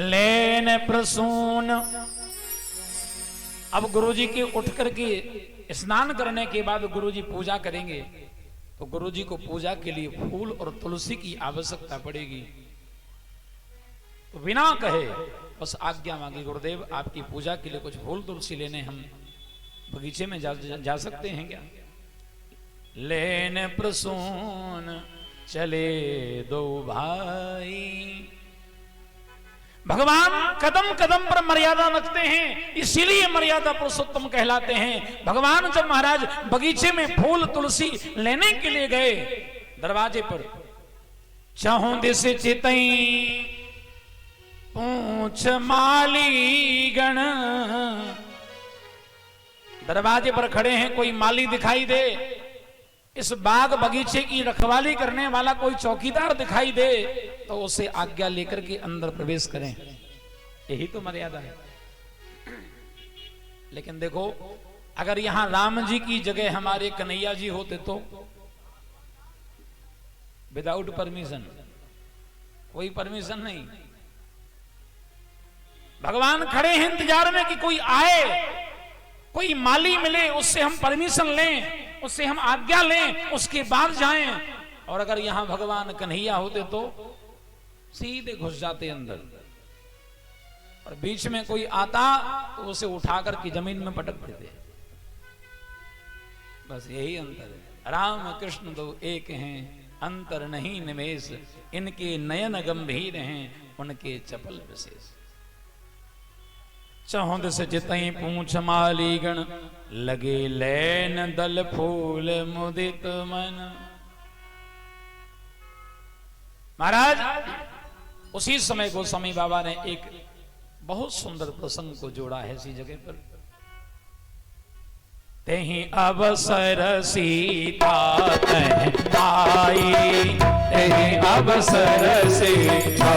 लेन प्रसून। अब गुरुजी के उठ करके स्नान करने के बाद गुरुजी पूजा करेंगे, तो गुरुजी को पूजा के लिए फूल और तुलसी की आवश्यकता पड़ेगी। तो बिना कहे बस आज्ञा मांगी, गुरुदेव आपकी पूजा के लिए कुछ फूल तुलसी लेने हम बगीचे में जा सकते हैं क्या? लेन प्रसून चले दो भाई। भगवान कदम कदम पर मर्यादा रखते हैं, इसीलिए मर्यादा पुरुषोत्तम कहलाते हैं। भगवान जब महाराज बगीचे में फूल तुलसी लेने के लिए गए, दरवाजे पर चाहों दिस चितई पूछ माली गण। दरवाजे पर खड़े हैं, कोई माली दिखाई दे, इस बाग बगीचे की रखवाली करने वाला कोई चौकीदार दिखाई दे, तो उसे आज्ञा लेकर के अंदर प्रवेश करें। यही तो मर्यादा है। लेकिन देखो, अगर यहां राम जी की जगह हमारे कन्हैया जी होते तो विदाउट परमिशन, कोई परमिशन नहीं, भगवान खड़े हैं इंतजार में कि कोई आए, कोई माली मिले, उससे हम परमिशन लें, उससे हम आज्ञा लें, उसके बाद जाएं। और अगर यहां भगवान कन्हैया होते तो सीधे घुस जाते अंदर, और बीच में कोई आता तो उसे उठाकर की जमीन में पटक देते। बस यही अंतर है। राम कृष्ण तो एक हैं, अंतर नहीं निमेष, इनके नयन गंभीर हैं, उनके चपल विशेष। चहुंद से जितई पूछ मालीगण, लगे लैन दल फूल मुदित मन। महाराज उसी समय गोस्वामी बाबा ने एक बहुत सुंदर प्रसंग को जोड़ा है इसी जगह पर। तेहि अवसर सीता तह आई, तेहि अवसर सीता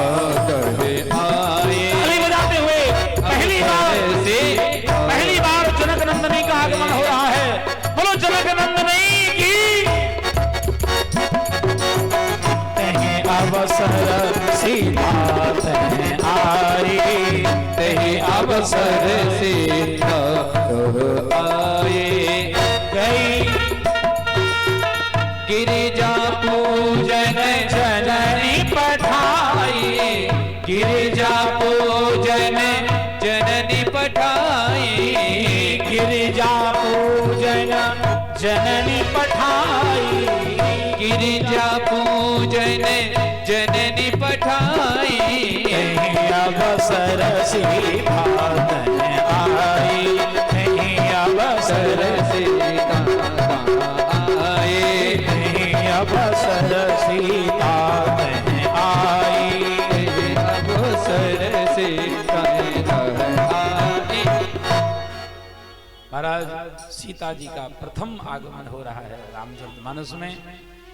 तह आई। बजाते हुए पहली बार जनक नंदनी का आगमन हो रहा है। बोलो जनक नंदनी की। तेहि अवसर सीता तह आई, तेहि अवसर सीता तह आई। गई गिरिजा पूजन जननी पठाई, गिरिजा पूजन जननी पठाई, गिरिजा पूजन जननी पठाई, गिरिजा पूजन जननी पठाई। अवसर सीता तह आई, अवसर सीता आई, अवसर सीता तह आई, अवसर सीता महाराज सीता जी का प्रथम आगमन हो रहा है रामचरितमानस में।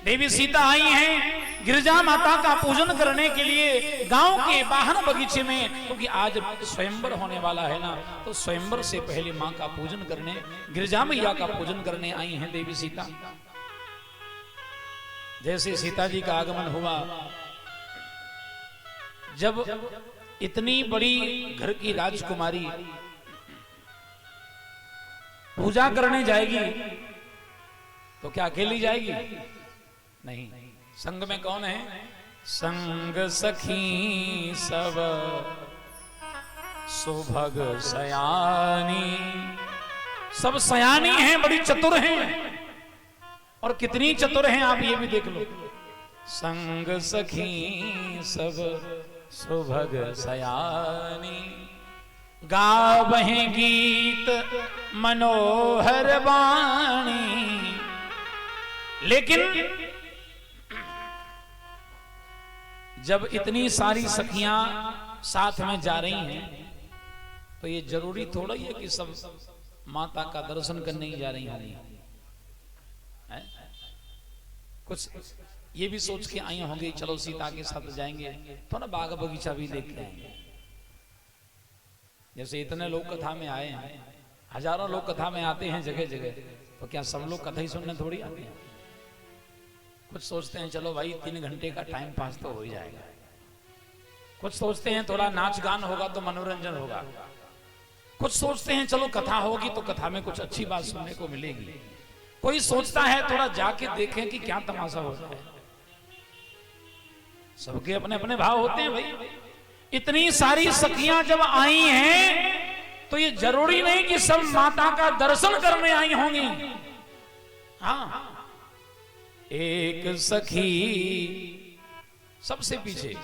देवी सीता आई हैं गिरिजा माता का पूजन करने के लिए गांव के बाहर बगीचे में, क्योंकि आज स्वयंवर होने वाला है ना, तो स्वयंवर से पहले मां का पूजन करने, गिरिजा मैया का पूजन करने आई हैं देवी सीता। जैसे सीता जी का आगमन हुआ, जब इतनी बड़ी घर की राजकुमारी पूजा करने जाएगी तो क्या अकेली जाएगी? नहीं, संग में कौन है? संग सखी सब सुभग सयानी। सब सयानी हैं, बड़ी चतुर हैं। और कितनी चतुर हैं आप ये भी देख लो। संग सखी सब सुभग सयानी, गावहीं गीत मनोहर वाणी। लेकिन जब इतनी सारी सखियां साथ में जा रही हैं, तो ये जरूरी थोड़ा ही है कि सब माता का दर्शन करने ही जा रही होंगी। कुछ ये भी सोच के आई होंगी, चलो सीता के साथ जाएंगे तो ना बाग बगीचा भी देख के आएंगे। जैसे इतने लोग कथा में आए हैं, हजारों लोग कथा में आते हैं जगह जगह, तो क्या सब लोग कथा ही सुनने थोड़ी आते हैं? कुछ सोचते हैं चलो भाई 3 घंटे का टाइम पास तो हो ही जाएगा। कुछ सोचते हैं थोड़ा नाच गान होगा तो मनोरंजन होगा, कुछ सोचते हैं चलो कथा होगी तो कथा में कुछ अच्छी बात सुनने को मिलेगी, कोई सोचता है थोड़ा जाके देखें कि क्या तमाशा होता है। सबके अपने अपने भाव होते हैं भाई। इतनी सारी सखियां जब आई हैं तो ये जरूरी नहीं कि सब माता का दर्शन करने आई होंगी। हाँ, एक सखी सबसे पीछे,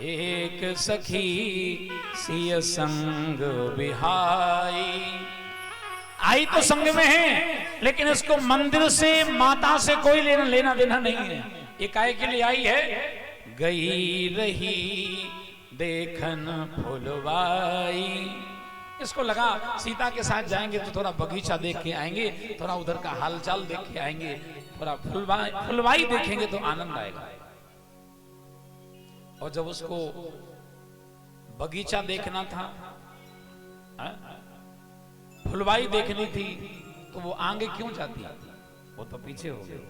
एक सखी सिय संग बिहाई, आई तो संग में है लेकिन इसको मंदिर से माता से कोई लेना देना नहीं है। ये काहे के लिए आई है? गई रही देखन फुलवाई। इसको लगा सीता के साथ जाएंगे तो थोड़ा बगीचा देख के आएंगे, थोड़ा उधर का हालचाल देख के आएंगे, थोड़ा फुलवाई देखेंगे तो आनंद आएगा। और जब उसको बगीचा देखना था, फुलवाई देखनी थी, तो वो आगे क्यों जाती? वो तो पीछे हो गई,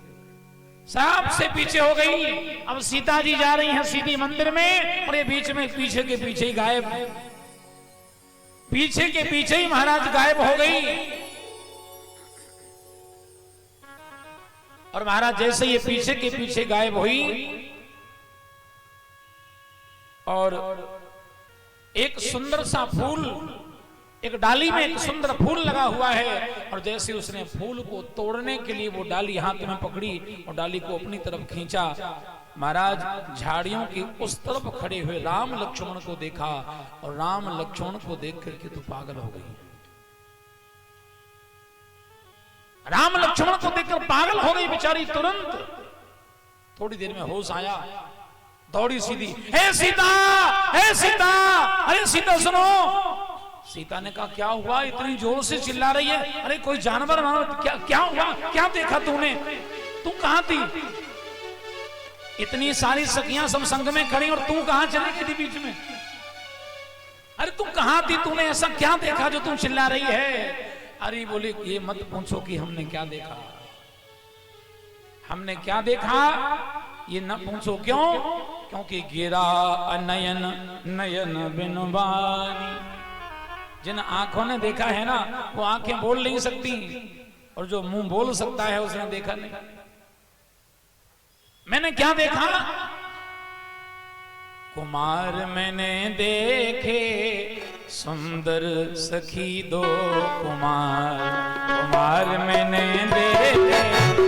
सबसे पीछे हो गई। अब सीता जी जा रही हैं सीधी मंदिर में और ये बीच में पीछे के पीछे ही गायब, पीछे के पीछे ही महाराज गायब हो गई। और महाराज जैसे ये पीछे के पीछे गायब हुई और एक सुंदर सा फूल, एक डाली में एक सुंदर फूल लगा हुआ है, और जैसे उसने फूल को तोड़ने के लिए वो डाली हाथ में पकड़ी और डाली को अपनी तरफ खींचा, महाराज झाड़ियों की उस तरफ खड़े हुए राम लक्ष्मण को देखा और राम लक्ष्मण को देख करके तो पागल हो गई। राम लक्ष्मण को देखकर पागल हो गई बेचारी। तुरंत थोड़ी देर में होश आया, दौड़ी सीधी, हे सीता, हे सीता, अरे सीता सुनो। सीता ने कहा क्या हुआ, इतनी जोर से चिल्ला रही है? अरे कोई जानवर, क्या हुआ, क्या देखा तूने, तू कहां थी? इतनी सारी सखियां सब संग में खड़ी और तू कहां चली गई थी बीच में? अरे तू कहां थी, तूने ऐसा क्या देखा जो तू चिल्ला रही है? अरे बोली ये मत पूछो कि हमने क्या देखा, हमने क्या देखा ये न पूछो। क्यों? क्योंकि गिरा नयन नयन बिनवानी। जिन आंखों ने देखा है ना वो आंखें बोल नहीं सकती, और जो मुंह बोल सकता है उसने देखा नहीं। मैंने क्या देखा? कुमार मैंने देखे सुंदर सखी दो कुमार, कुमार मैंने देखे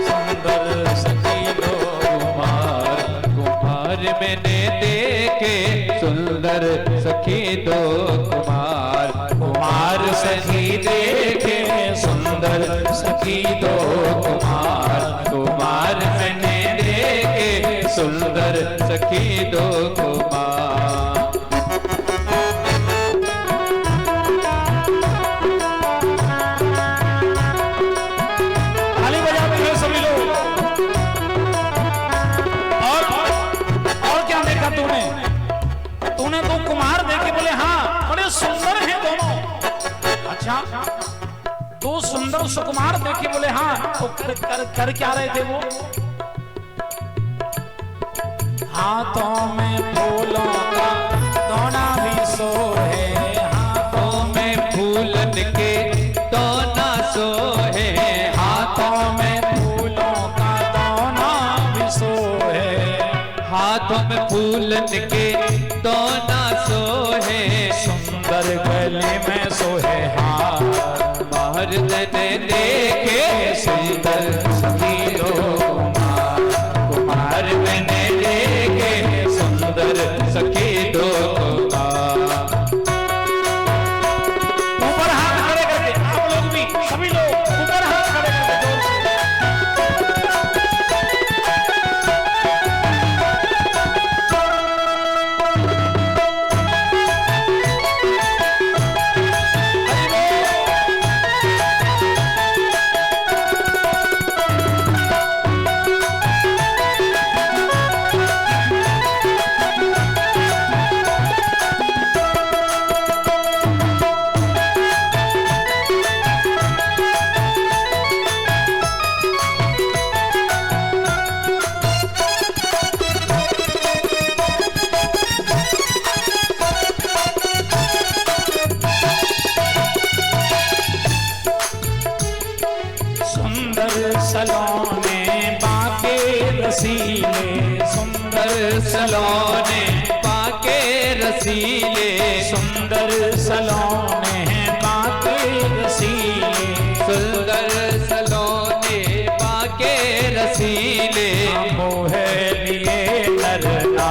सुंदर सखी दो कुमार, कुमार मैंने देखे सुंदर सखी दो कुमार, कुमार सखी देखे सुंदर सखी दो कुमार, कुमार मैंने देखे सुंदर सखी दो कुमार। ताली बजाते हैं सभी लोग। और क्या देखा तूने? तूने तो कुमार देखे? बोले हाँ, बड़े सुंदर हैं दोनों। अच्छा, दो सुंदर सुकुमार देखे? बोले हाँ। तो कर क्या रहे थे वो? हाथों में फूलों का दोना भी सोहे, हाथों में फूलन के दोना सोहे, हाथों में फूलों का दोना भी सोहे, हाथों में फूलन के दोना सोहे, सुंदर गले में सोहे हार, मर्द ने देखे सुंदर सखी दो कुमार, कुमार मैंने देखे सुंदर सखी दो कुमार। ऊपर हाथ खड़े करके आप लोग भी, सभी लोग ऊपर हाथ खड़े करके जोर से। सलोने पाके रसीले, सुंदर सलोने पाके रसीले, सुंदर सलोने पाके रसीले, मोह लिए नरना,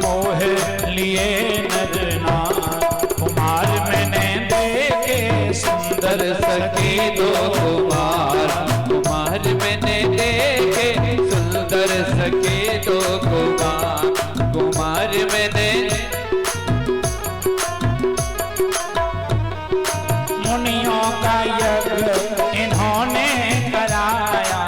मोह लिए नरना, कुमार मैंने देखे सुंदर सखी दो कुमार, कुमार मैंने देखे सुंदर सखी दो कुमार, कुमार मैंने मुनियों का यज्ञ इन्होंने कराया।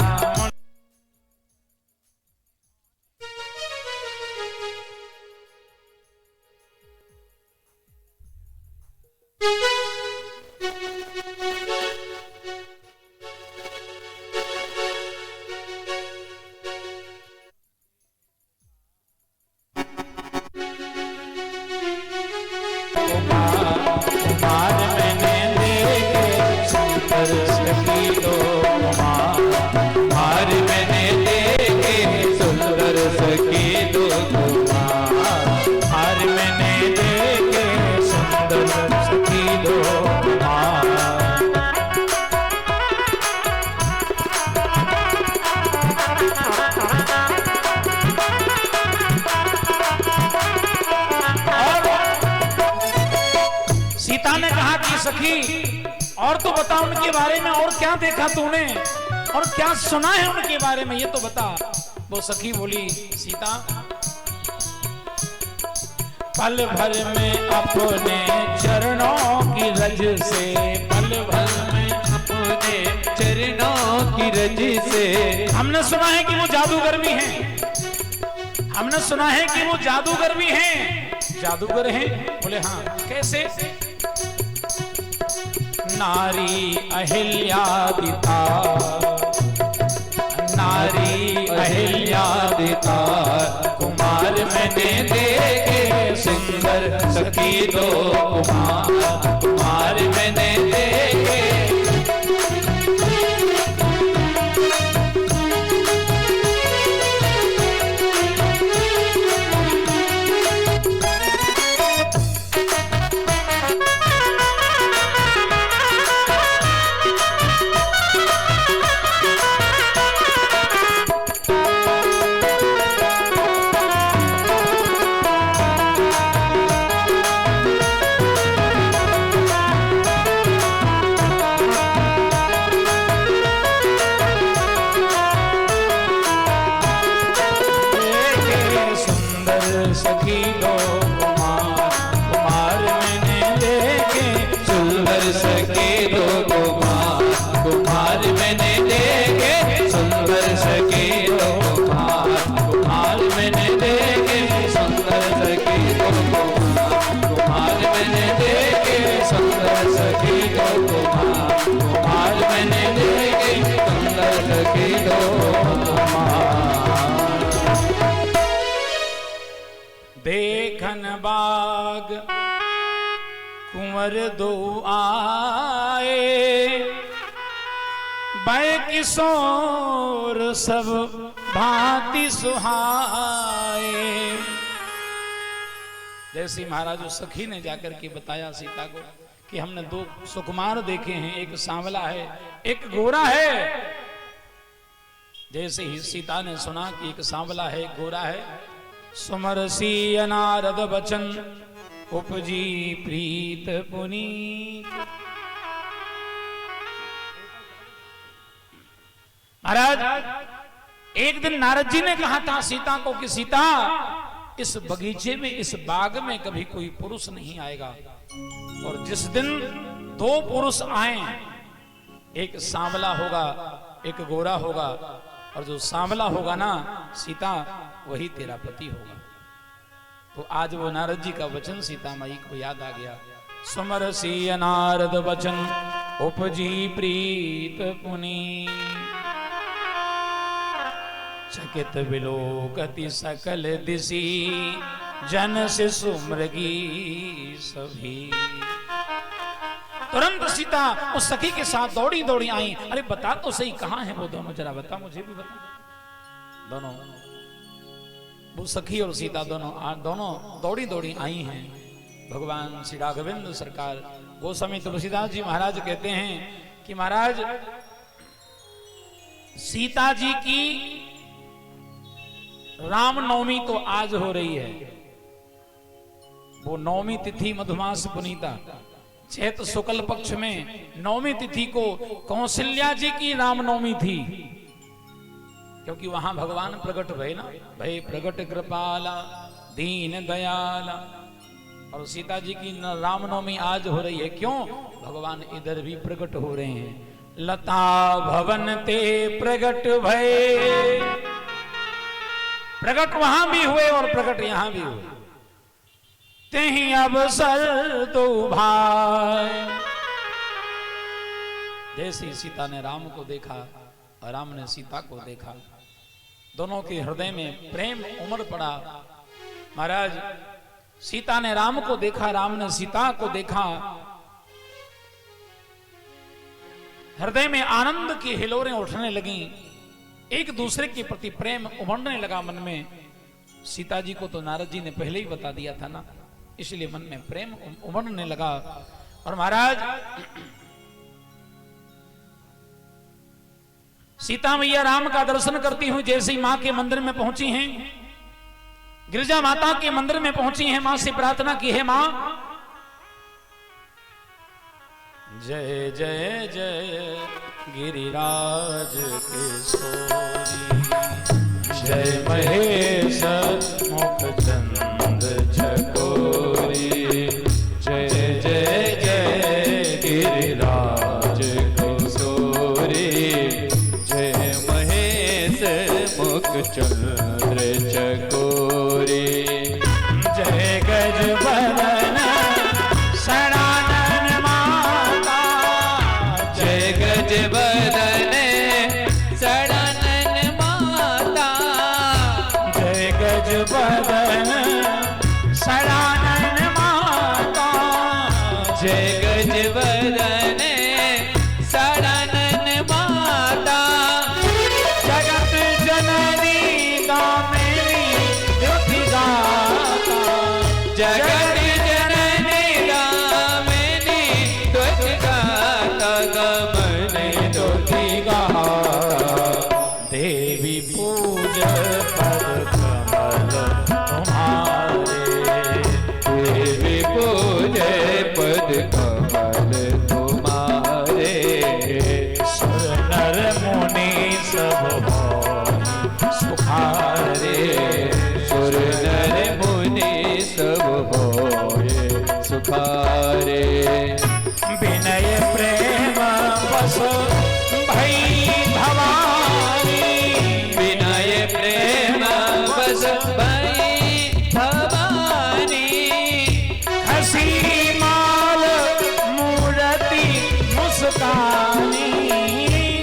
कुमार मैंने देखे सुंदर सखी दो कुमार, कुमार मैंने देखे सुंदर सखी दो कुमार, कुमार मैंने देखे सुंदर सखी दो कुमार। सीता ने कहा कि सखी और तो बता उनके बारे में, और क्या देखा तूने और क्या सुना है उनके बारे में, ये तो बता। वो सखी बोली, सीता पल भर में अपने चरणों की रज से, पल भर में अपने चरणों की रज से, हमने सुना है कि वो जादूगर भी हैं, हमने सुना है कि वो जादूगर भी हैं। जादूगर हैं? बोले हाँ। कैसे? नारी अहिल्यादिता, नारी अहिल्यादिता, कुमार मैंने देखे सुंदर सखी दो कुमार, कुमार मैंने देखे। सखी दो कुमार, कुमार मैंने देखे सुंदर सखी दो कुमार, कुमार मैंने देखे सुंदर सखी दो कुमार, कुमार मैंने देखे सुंदर सखी दो कुमार, कुमार मैंने देखे सुंदर सखी दो कुमार, कुमार मैंने देखे सुंदर सखी दो कुमार। देखन बाग कुंवर दो आए, बै किशोर सब भांति सुहाए। जैसे महाराज उस सखी ने जाकर के बताया सीता को कि हमने दो सुकुमार देखे हैं, एक सांवला है एक गोरा है। जैसे ही सीता ने सुना कि एक सांवला है एक गोरा है, सुमरसी अनारद बचन उपजी प्रीत पुनीत। महाराज एक दिन नारद जी ने कहा था सीता को कि सीता इस बगीचे में इस बाग में कभी कोई पुरुष नहीं आएगा, और जिस दिन दो पुरुष आए, एक सांवला होगा एक गोरा होगा, और जो सांवला होगा ना सीता वही तेरा पति होगा। तो आज वो नारद जी का वचन सीता माई को याद आ गया। सुमरसी नारद वचन उपजी प्रीत पुनी, चकित विलोकति सकल दिशी, जन से सुमृगी सभी। तुरंत सीता उस सखी के साथ दौड़ी दौड़ी आई। अरे बता तो सही कहां है वो दोनों, जरा बता, मुझे भी बता। दोनों वो सखी और सीता दोनों दौड़ी दौड़ी आई हैं। भगवान श्री राघवेंद्र सरकार गोस्वामी तुलसीदास जी महाराज कहते हैं कि महाराज सीता जी की रामनवमी तो आज हो रही है। वो नवमी तिथि मधुमास पुनीता चैत शुक्ल पक्ष में नवमी तिथि को कौशल्या जी की रामनवमी थी, क्योंकि वहां भगवान प्रकट भय ना, भय प्रकट कृपाला दीन दयाला। और सीता जी की रामनवमी आज हो रही है। क्यों? भगवान इधर भी प्रकट हो रहे हैं। लता भवन ते प्रकट भय, प्रकट वहां भी हुए और प्रकट यहां भी हुए। तेहि अवसर तो भाई, जैसे सीता ने राम को देखा और राम ने सीता को देखा, दोनों के हृदय में प्रेम उमड़ पड़ा। महाराज सीता ने राम को देखा, राम ने सीता को देखा, हृदय में आनंद की हिलोरें उठने लगी, एक दूसरे के प्रति प्रेम उमड़ने लगा मन में। सीता जी को तो नारद जी ने पहले ही बता दिया था ना, इसलिए मन में प्रेम उमड़ने लगा। और महाराज सीता मैया राम का दर्शन करती हुई जैसे ही मां के मंदिर में पहुंची हैं, गिरिजा माता के मंदिर में पहुंची हैं, मां से प्रार्थना की है, मां जय जय जय गिरिराज किशोरी, जय महेश मुख चंद चकोरी, जय जय जय गिरिराज किशोरी, जय महेश मुख चंद्र चकोरी, जय गज बदन सनातन माता, जय गज बदन सनातन माता, जय गज बदन सनातन माता, जय गज बदन सनातन माता, जगत जननी दामिनी दुखी दाता, जगत जननी दामिनी तुझ गाता गमन दुखी गाता, देवी पूज पद कमल तुम्हारे, देवी पूजे पद कमल तुम्हारे, सुर नर मुनि सब होई सुखारे, सुर नर मुनि सब होए सुखारे, विनय प्रेम बस भई भवानी, विनय प्रेम बस भई भवानी, हसी माल मूर्ति मुस्कानी,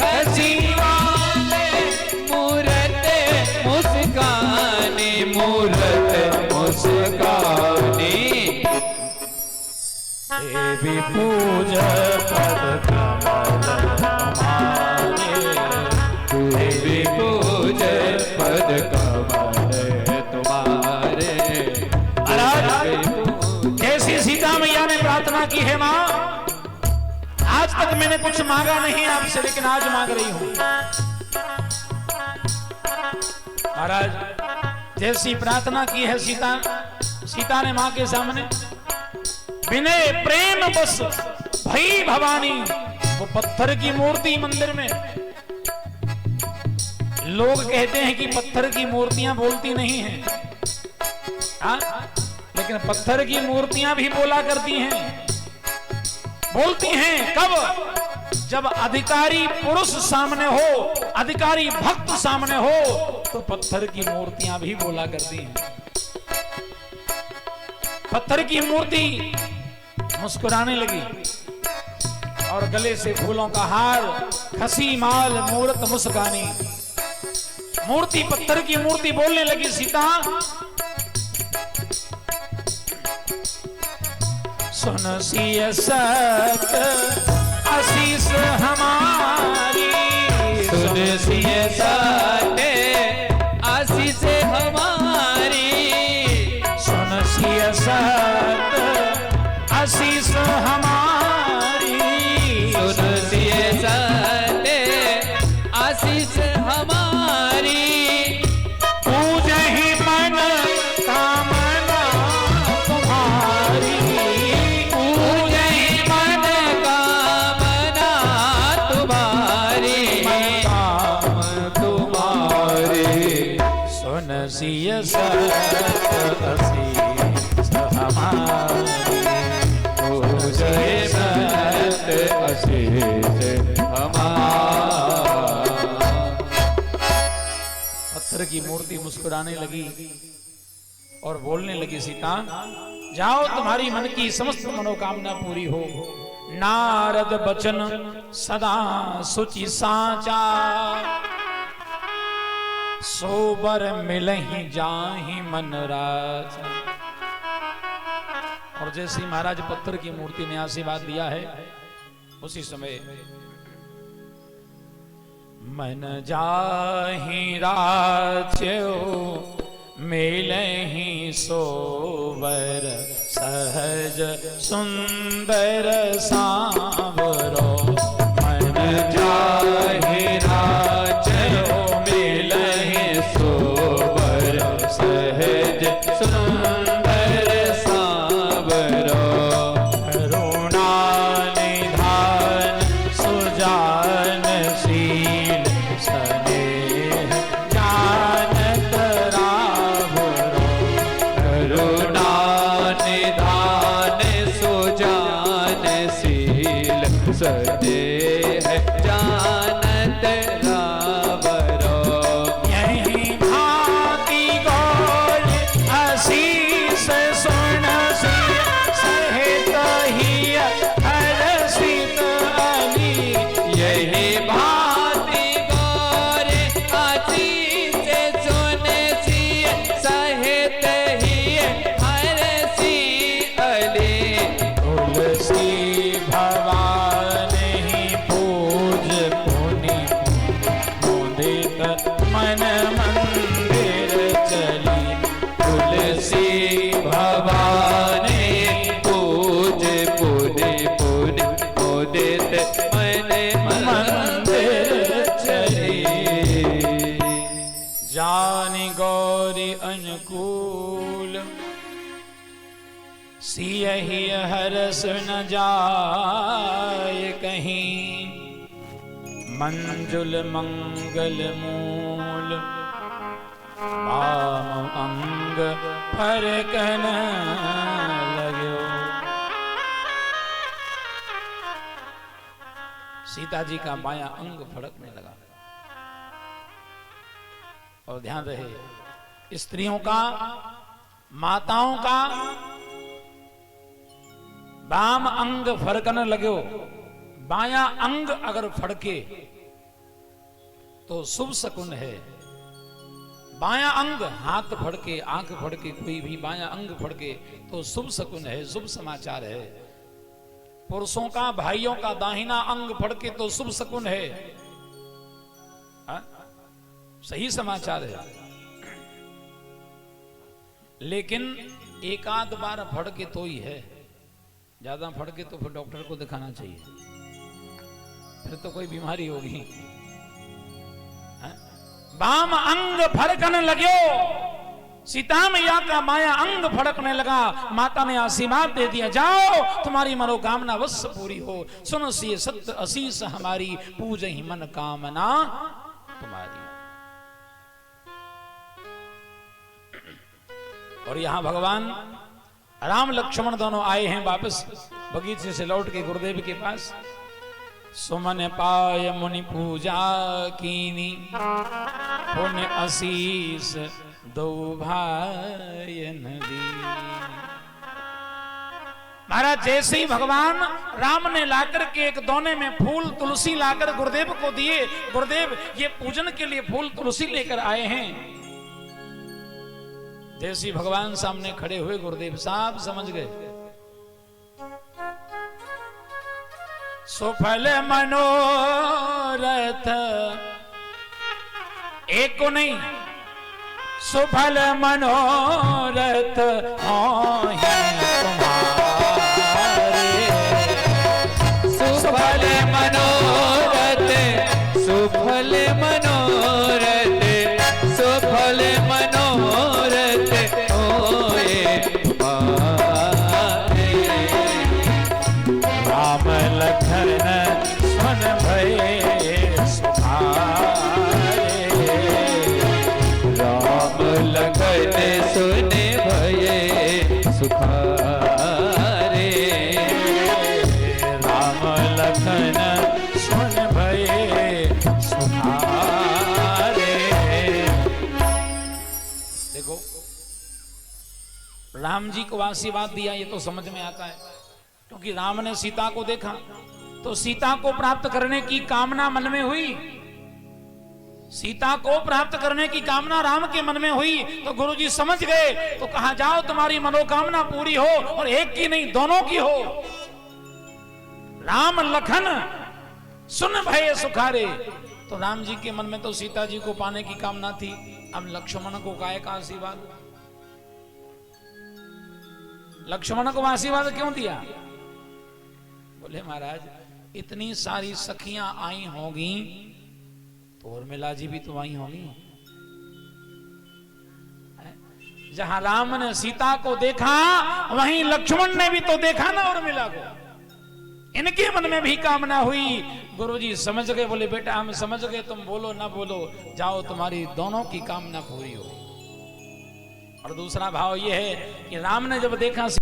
हसी वाले मूरत मुस्कानी, मूरत मुस्कानी, देवी पूज पद कमल तुम्हारे, देवी पूजे पद कमल तुम्हारे, जैसी सीता मैया ने प्रार्थना की है, मां आज तक मैंने कुछ मांगा नहीं आपसे, लेकिन आज मांग रही हूं। महाराज जैसी प्रार्थना की है सीता ने मां के सामने, विनय प्रेम बस भई भवानी, वो पत्थर की मूर्ति मंदिर में, लोग कहते हैं कि पत्थर की मूर्तियां बोलती नहीं हैं, हाँ? लेकिन पत्थर की मूर्तियां भी बोला करती हैं। बोलती हैं कब? जब अधिकारी पुरुष सामने हो, अधिकारी भक्त सामने हो, तो पत्थर की मूर्तियां भी बोला करती हैं। पत्थर की मूर्ति मुस्कुराने लगी और गले से फूलों का हार, खसी माल मूरत मुस्कानी, मूर्ति पत्थर की मूर्ति बोलने लगी, सीता सुन सिय सत आशीष हमारी, सुन सिय सत आशीष हमारी, आशीष हमारी। सुनसिए सत्य आशीष हमारी। पूजे ही मन कामना तुम्हारी। पूजे ही मन कामना तुम्हारी। काम तुम्हारे सुन सिय सत आशीष हमारी। पूजे सत्य आशीष हमारी। पत्थर की मूर्ति मुस्कुराने लगी और बोलने लगी, सीता जाओ, तुम्हारी मन की समस्त मनोकामना पूरी हो। नारद बचन सदा सुचि साचा। सोबर मिलहि जाहि मन राजा। और जैसे ही महाराज पत्थर की मूर्ति ने आशीर्वाद दिया है, उसी समय मन जाहि राज्यो मिलहि सोबर। सहज सुंदर सांवरो। मन जाहि राज्यो मिलहि सोबर। सहज सुंदर सांवरो। करुणा निधान सुजान शील स्नेह जानत रावरो। करुणा निधान सुजान शील सदेह जानत रावरो। यही भांति गोल आशीष सुन सहित ही हर्षित अली। यही भांति गौर आशीष सुन सिय सहित ही हर्षि अली। तुलसी भवानी ही पूज पुनि मुदित मन मंदिर चली। तुलसी भवानी पूज पुनि पुनि मुदित मन मंदिर चली। जानि गौरी अनुकूल सियहि हरस न जाय कहीं। मंजुल मंगल मूल वाम अंग फरकन लगो। सीता जी का बायां अंग फड़कने लगा। और ध्यान रहे, स्त्रियों का, माताओं का बाम अंग फड़कने लगो। बायां अंग अगर फड़के तो शुभ शकुन है। बायां अंग, हाथ फड़के, आंख फड़के, कोई भी बायां अंग फड़के तो शुभ शकुन है, शुभ समाचार है। पुरुषों का, भाइयों का दाहिना अंग फड़के तो शुभ शकुन है, हा? सही समाचार है। लेकिन एक आध बार फड़के तो ही है, ज्यादा फड़के तो फिर डॉक्टर को दिखाना चाहिए, फिर तो कोई बीमारी होगी। बाम अंग फड़कने लगे। सीता मैया का माया अंग फड़कने लगा। माता ने आशीर्वाद दे दिया, जाओ तुम्हारी मनोकामना अवश्य पूरी हो। सुनो सी सत्य आशीष हमारी, पूज ही मन कामना तुम्हारी। और यहां भगवान राम लक्ष्मण दोनों आए हैं वापस बगीचे से लौट के गुरुदेव के पास। सुमन पाय मुनि पूजा कीनी, पुण्य आशीष दो भाई नदी। महाराज जैसे ही भगवान राम ने लाकर के एक दोने में फूल तुलसी लाकर गुरुदेव को दिए, गुरुदेव ये पूजन के लिए फूल तुलसी लेकर आए हैं। जैसे ही भगवान सामने खड़े हुए, गुरुदेव साहब समझ गए। सुफल मनोरथ एक को नहीं, सुफल मनोरथ तुम्हारे। सुखारे। राम लखन सुन भये सुखारे। देखो राम जी को आशीर्वाद दिया, ये तो समझ में आता है, क्योंकि राम ने सीता को देखा तो सीता को प्राप्त करने की कामना मन में हुई। सीता को प्राप्त करने की कामना राम के मन में हुई तो गुरुजी समझ गए, तो कहा जाओ तुम्हारी मनोकामना पूरी हो, और एक की नहीं दोनों की हो। राम लखन सुन भये सुखारे। तो राम जी के मन में तो सीता जी को पाने की कामना थी, अब लक्ष्मण को काय का आशीर्वाद? लक्ष्मण को आशीर्वाद क्यों दिया? बोले महाराज इतनी सारी सखियां आई होंगी तो उर्मिला जी भी तो आई होंगी। जहां राम ने सीता को देखा वहीं लक्ष्मण ने भी तो देखा ना उर्मिला को, इनके मन में भी कामना हुई। गुरुजी समझ गए, बोले बेटा हम समझ गए, तुम बोलो ना बोलो, जाओ तुम्हारी दोनों की कामना पूरी हो। और दूसरा भाव यह है कि राम ने जब देखा